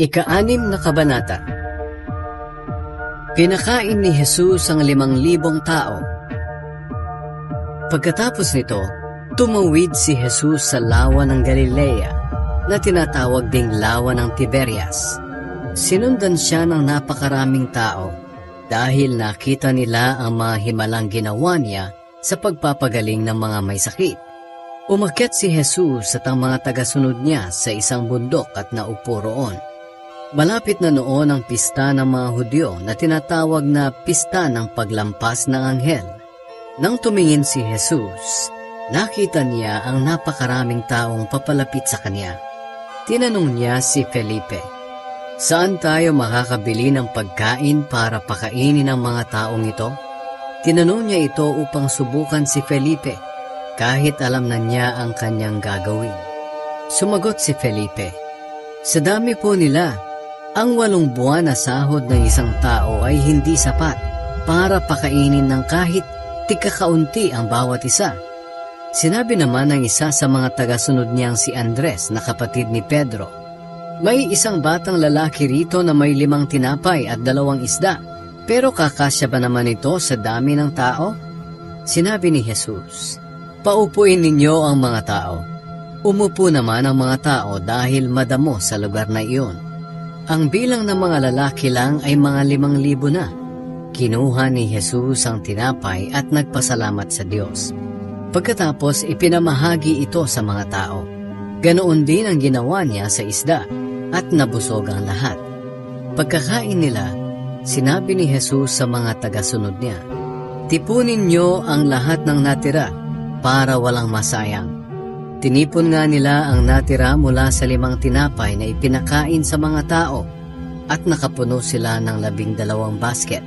Ika-6 na kabanata. Kinakain ni Jesus ang 5,000 tao. Pagkatapos nito, tumawid si Jesus sa lawa ng Galilea na tinatawag ding lawa ng Tiberias. Sinundan siya ng napakaraming tao dahil nakita nila ang mga himalang ginawa niya sa pagpapagaling ng mga may sakit. Umakyat si Jesus at ang mga tagasunod niya sa isang bundok at naupo roon. Malapit na noon ang pista ng mga Hudyo na tinatawag na pista ng paglampas ng anghel. Nang tumingin si Jesus, nakita niya ang napakaraming taong papalapit sa kanya. Tinanong niya si Felipe, "Saan tayo makakabili ng pagkain para pakainin ang mga taong ito?" Tinanong niya ito upang subukan si Felipe, kahit alam na niya ang kanyang gagawin. Sumagot si Felipe, "Sa dami po nila, ang 8 buwan na sahod ng isang tao ay hindi sapat para pakainin ng kahit tigkakaunti ang bawat isa." Sinabi naman ng isa sa mga tagasunod niyang si Andres na kapatid ni Pedro, "May isang batang lalaki rito na may 5 tinapay at 2 isda, pero kakasya ba naman ito sa dami ng tao?" Sinabi ni Jesus, "Paupuin ninyo ang mga tao." Umupo naman ang mga tao dahil madamo sa lugar na iyon. Ang bilang ng mga lalaki lang ay mga 5,000 na. Kinuha ni Jesus ang tinapay at nagpasalamat sa Diyos. Pagkatapos ipinamahagi ito sa mga tao. Ganoon din ang ginawa niya sa isda at nabusog ang lahat. Pagkakain nila, sinabi ni Jesus sa mga tagasunod niya, "Tipunin niyo ang lahat ng natira para walang masayang." Tinipon nga nila ang natira mula sa 5 tinapay na ipinakain sa mga tao at nakapuno sila ng 12 basket.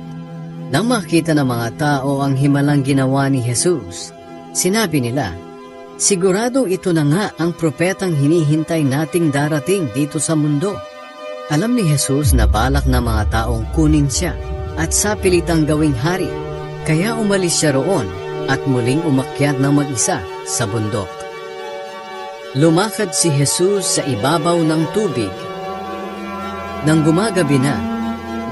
Nang makita ng mga tao ang himalang ginawa ni Jesus, sinabi nila, "Sigurado ito na nga ang propetang hinihintay nating darating dito sa mundo." Alam ni Jesus na balak ng mga taong kunin siya at sapilitang gawing hari, kaya umalis siya roon at muling umakyat ng mag-isa sa bundok. Lumakad si Jesus sa ibabaw ng tubig. Nang gumagabi na,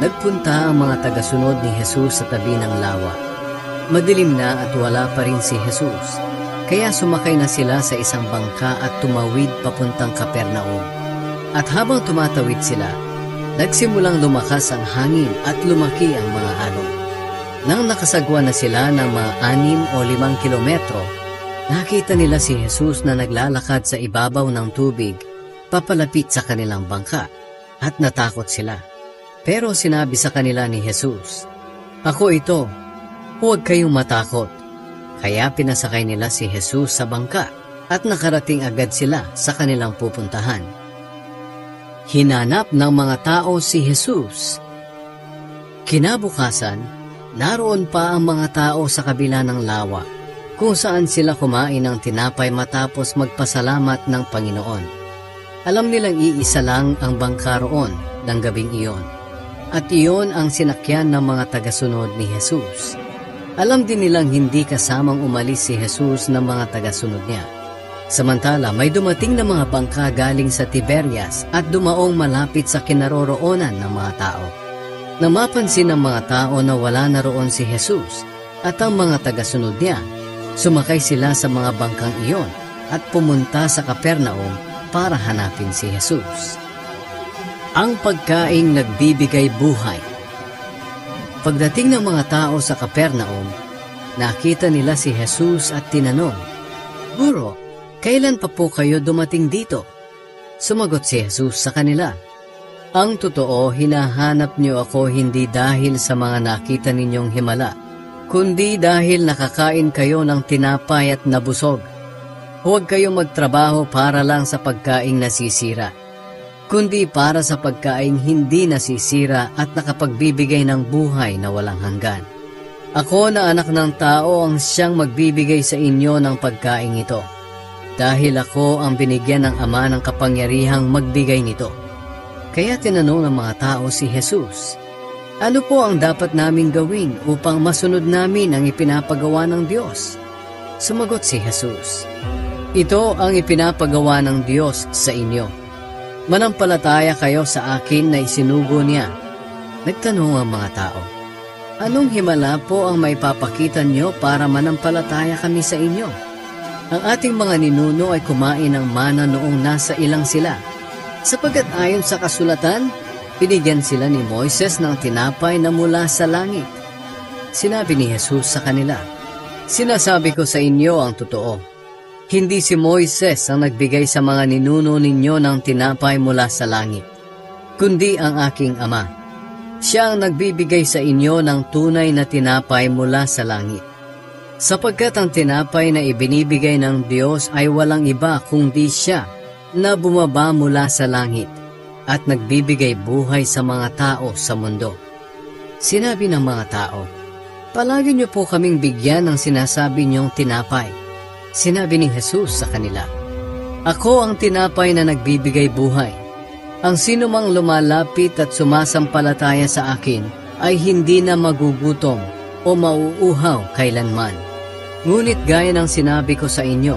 nagpunta ang mga tagasunod ni Jesus sa tabi ng lawa. Madilim na at wala pa rin si Jesus, kaya sumakay na sila sa isang bangka at tumawid papuntang Capernaum. At habang tumatawid sila, nagsimulang lumakas ang hangin at lumaki ang mga alon. Nang nakasagwa na sila ng mga 6 o 5 kilometro, nakita nila si Jesus na naglalakad sa ibabaw ng tubig, papalapit sa kanilang bangka, at natakot sila. Pero sinabi sa kanila ni Jesus, "Ako ito, huwag kayong matakot." Kaya pinasakay nila si Jesus sa bangka at nakarating agad sila sa kanilang pupuntahan. Hinanap ng mga tao si Jesus. Kinabukasan, naroon pa ang mga tao sa kabila ng lawa, kung saan sila kumain ng tinapay matapos magpasalamat ng Panginoon. Alam nilang iisa lang ang bangka roon ng gabing iyon, at iyon ang sinakyan ng mga tagasunod ni Jesus. Alam din nilang hindi kasamang umalis si Jesus ng mga tagasunod niya. Samantala, may dumating na mga bangka galing sa Tiberias at dumaong malapit sa kinaroroonan ng mga tao. Nang mapansin ng mga tao na wala na roon si Jesus at ang mga tagasunod niya, sumakay sila sa mga bangkang iyon at pumunta sa Capernaum para hanapin si Jesus. Ang pagkaing nagbibigay buhay. Pagdating ng mga tao sa Capernaum, nakita nila si Jesus at tinanong, "Guro, kailan pa po kayo dumating dito?" Sumagot si Jesus sa kanila, "Ang totoo, hinahanap niyo ako hindi dahil sa mga nakita ninyong himala, kundi dahil nakakain kayo ng tinapay at nabusog. Huwag kayong magtrabaho para lang sa pagkaing nasisira, kundi para sa pagkaing hindi nasisira at nakapagbibigay ng buhay na walang hanggan. Ako na anak ng tao ang siyang magbibigay sa inyo ng pagkaing ito, dahil ako ang binigyan ng Ama ng kapangyarihang magbigay nito." Kaya tinanong ng mga tao si Jesus, "Ano po ang dapat naming gawin upang masunod namin ang ipinapagawa ng Diyos?" Sumagot si Jesus, "Ito ang ipinapagawa ng Diyos sa inyo, Manampalataya kayo sa akin na isinugo niya. Nagtanong ang mga tao, anong himala po ang maipapakita nyo para manampalataya kami sa inyo? Ang ating mga ninuno ay kumain ng mana noong nasa ilang sila, sapagkat ayon sa kasulatan, binigyan sila ni Moises ng tinapay na mula sa langit. Sinabi ni Jesus sa kanila, sinasabi ko sa inyo ang totoo. Hindi si Moises ang nagbigay sa mga ninuno ninyo ng tinapay mula sa langit, kundi ang aking Ama. Siya ang nagbibigay sa inyo ng tunay na tinapay mula sa langit. Sapagkat ang tinapay na ibinibigay ng Diyos ay walang iba kundi siya na bumaba mula sa langit at nagbibigay buhay sa mga tao sa mundo. Sinabi ng mga tao, palagi niyo po kaming bigyan ng sinasabi niyong tinapay. Sinabi ni Jesus sa kanila, ako ang tinapay na nagbibigay buhay. Ang sino mang lumalapit at sumasampalataya sa akin ay hindi na magugutom o mauuhaw kailanman. Ngunit gaya ng sinabi ko sa inyo,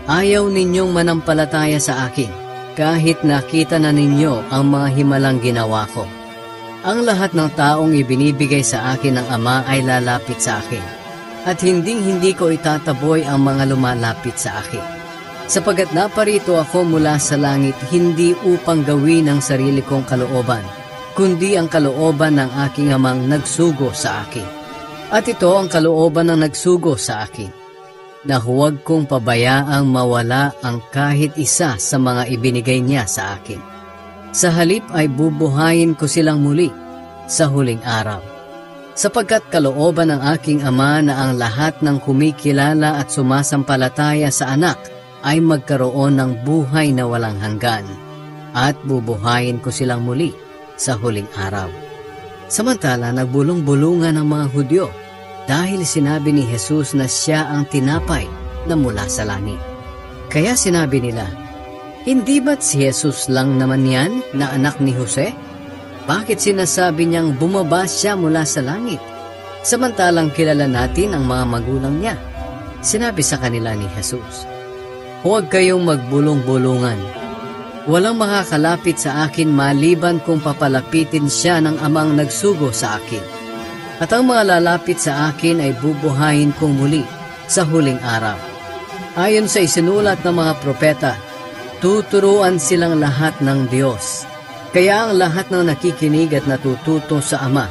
ayaw ninyong manampalataya sa akin kahit nakita na ninyo ang mga himalang ginawa ko. Ang lahat ng taong ibinibigay sa akin ng Ama ay lalapit sa akin. At hindi ko itataboy ang mga lumalapit sa akin. Sapagat naparito ako mula sa langit hindi upang gawin ang sarili kong kalooban, kundi ang kalooban ng aking Amang nagsugo sa akin. At ito ang kalooban ng nagsugo sa akin, na huwag kong pabayaang mawala ang kahit isa sa mga ibinigay niya sa akin. Sa halip ay bubuhayin ko silang muli sa huling araw. Sapagkat kalooban ng aking Ama na ang lahat ng kumikilala at sumasampalataya sa anak ay magkaroon ng buhay na walang hanggan, at bubuhayin ko silang muli sa huling araw. Samantala nagbulong-bulungan ang mga Hudyo dahil sinabi ni Jesus na siya ang tinapay na mula sa langit. Kaya sinabi nila, hindi ba't si Jesus lang naman yan na anak ni Jose? Bakit sinasabi niyang bumaba siya mula sa langit? Samantalang kilala natin ang mga magulang niya. Sinabi sa kanila ni Jesus, huwag kayong magbulong-bulungan. Walang makakalapit sa akin maliban kung papalapitin siya ng Amang nagsugo sa akin. At ang mga lalapit sa akin ay bubuhayin kong muli sa huling araw. Ayon sa isinulat ng mga propeta, tuturuan silang lahat ng Diyos. Kaya ang lahat ng nakikinig at natututo sa Ama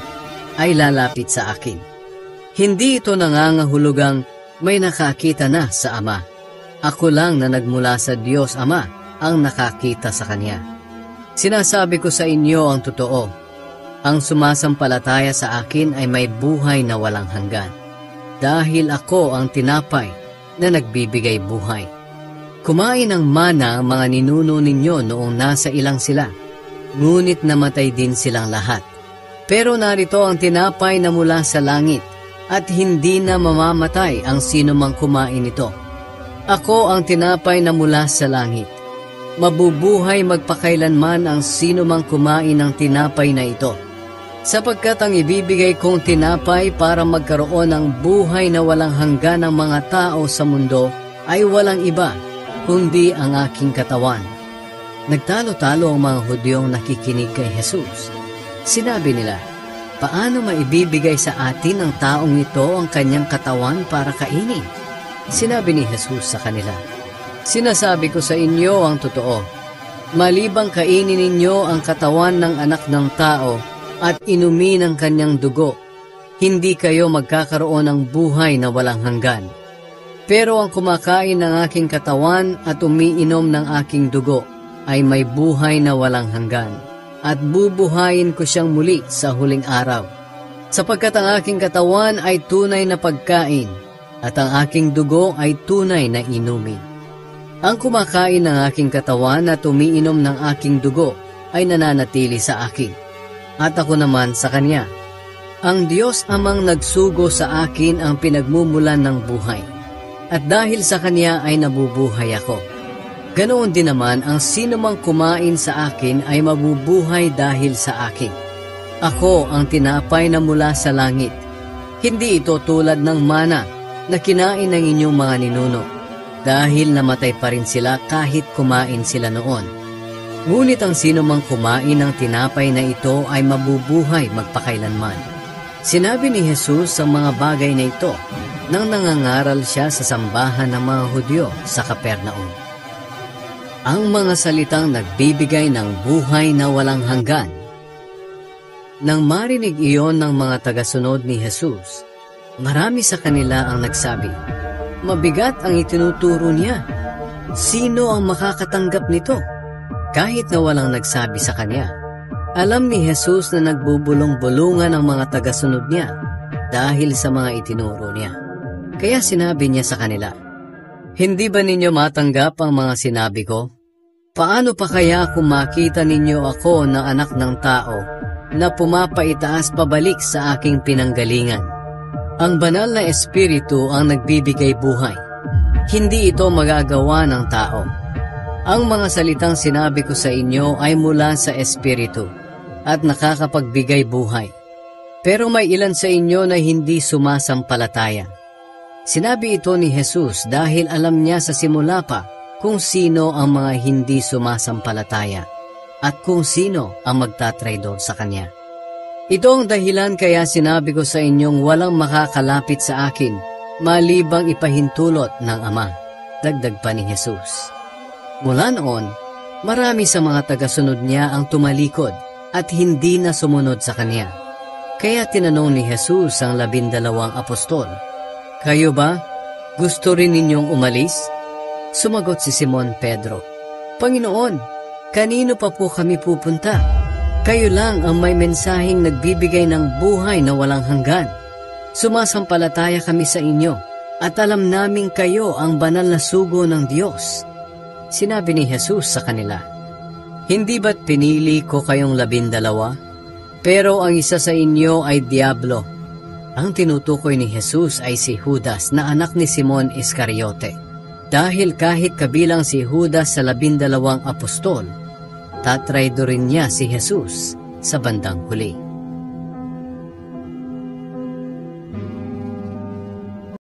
ay lalapit sa akin. Hindi ito nangangahulugang may nakakita na sa Ama. Ako lang na nagmula sa Diyos Ama ang nakakita sa Kanya. Sinasabi ko sa inyo ang totoo. Ang sumasampalataya sa akin ay may buhay na walang hanggan. Dahil ako ang tinapay na nagbibigay buhay. Kumain ng mana ang mga ninuno ninyo noong nasa ilang sila. Ngunit namatay din silang lahat. Pero narito ang tinapay na mula sa langit, at hindi na mamamatay ang sino mang kumain nito. Ako ang tinapay na mula sa langit. Mabubuhay magpakailanman ang sino mang kumain ng tinapay na ito. Sapagkat ang ibibigay kong tinapay para magkaroon ng buhay na walang hanggan ng mga tao sa mundo ay walang iba, kundi ang aking katawan. Nagtalo-talo ang mga Hudyong nakikinig kay Jesus. Sinabi nila, paano maibibigay sa atin ng taong ito ang kanyang katawan para kainin? Sinabi ni Jesus sa kanila, sinasabi ko sa inyo ang totoo. Malibang kainin ninyo ang katawan ng anak ng tao at inumin ang kanyang dugo, hindi kayo magkakaroon ng buhay na walang hanggan. Pero ang kumakain ng aking katawan at umiinom ng aking dugo ay may buhay na walang hanggan, at bubuhayin ko siyang muli sa huling araw. Sapagkat ang aking katawan ay tunay na pagkain, at ang aking dugo ay tunay na inumin. Ang kumakain ng aking katawan at umiinom ng aking dugo ay nananatili sa akin, at ako naman sa kanya. Ang Diyos Amang nagsugo sa akin ang pinagmumulan ng buhay, at dahil sa kanya ay nabubuhay ako. Ganoon din naman ang sino mang kumain sa akin ay mabubuhay dahil sa akin. Ako ang tinapay na mula sa langit. Hindi ito tulad ng mana na kinain ng inyong mga ninuno, dahil namatay pa rin sila kahit kumain sila noon. Ngunit ang sino mang kumain ng tinapay na ito ay mabubuhay magpakailanman. Sinabi ni Jesus ang mga bagay na ito nang nangangaral siya sa sambahan ng mga Hudyo sa Capernaum. Ang mga salitang nagbibigay ng buhay na walang hanggan. Nang marinig iyon ng mga tagasunod ni Jesus, marami sa kanila ang nagsabi, "Mabigat ang itinuturo niya. Sino ang makakatanggap nito?" Kahit na walang nagsabi sa kanya, alam ni Jesus na nagbubulong-bulungan ang mga tagasunod niya dahil sa mga itinuro niya. Kaya sinabi niya sa kanila, "Hindi ba ninyo matanggap ang mga sinabi ko? Paano pa kaya kung makita ninyo ako na anak ng tao na pumapaitaas pabalik sa aking pinanggalingan? Ang banal na espiritu ang nagbibigay buhay. Hindi ito magagawa ng tao. Ang mga salitang sinabi ko sa inyo ay mula sa espiritu at nakakapagbigay buhay. Pero may ilan sa inyo na hindi sumasampalataya." Sinabi ito ni Jesus dahil alam niya sa simula pa kung sino ang mga hindi sumasampalataya at kung sino ang magtatraidor sa kanya. Ito ang dahilan kaya sinabi ko sa inyong walang makakalapit sa akin malibang ipahintulot ng Ama. Dagdag pa ni Jesus. Mula noon, marami sa mga tagasunod niya ang tumalikod at hindi na sumunod sa kanya. Kaya tinanong ni Jesus ang 12 apostol, "Kayo ba? Gusto rin ninyong umalis?" Sumagot si Simon Pedro, "Panginoon, kanino pa po kami pupunta? Kayo lang ang may mensaheng nagbibigay ng buhay na walang hanggan. Sumasampalataya kami sa inyo at alam naming kayo ang banal na sugo ng Diyos." Sinabi ni Jesus sa kanila, "Hindi ba't pinili ko kayong 12? Pero ang isa sa inyo ay Diablo." Ang tinutukoy ni Jesus ay si Judas na anak ni Simon Iscariote. Dahil kahit kabilang si Judas sa 12 apostol, tatraidorin niya si Jesus sa bandang huli.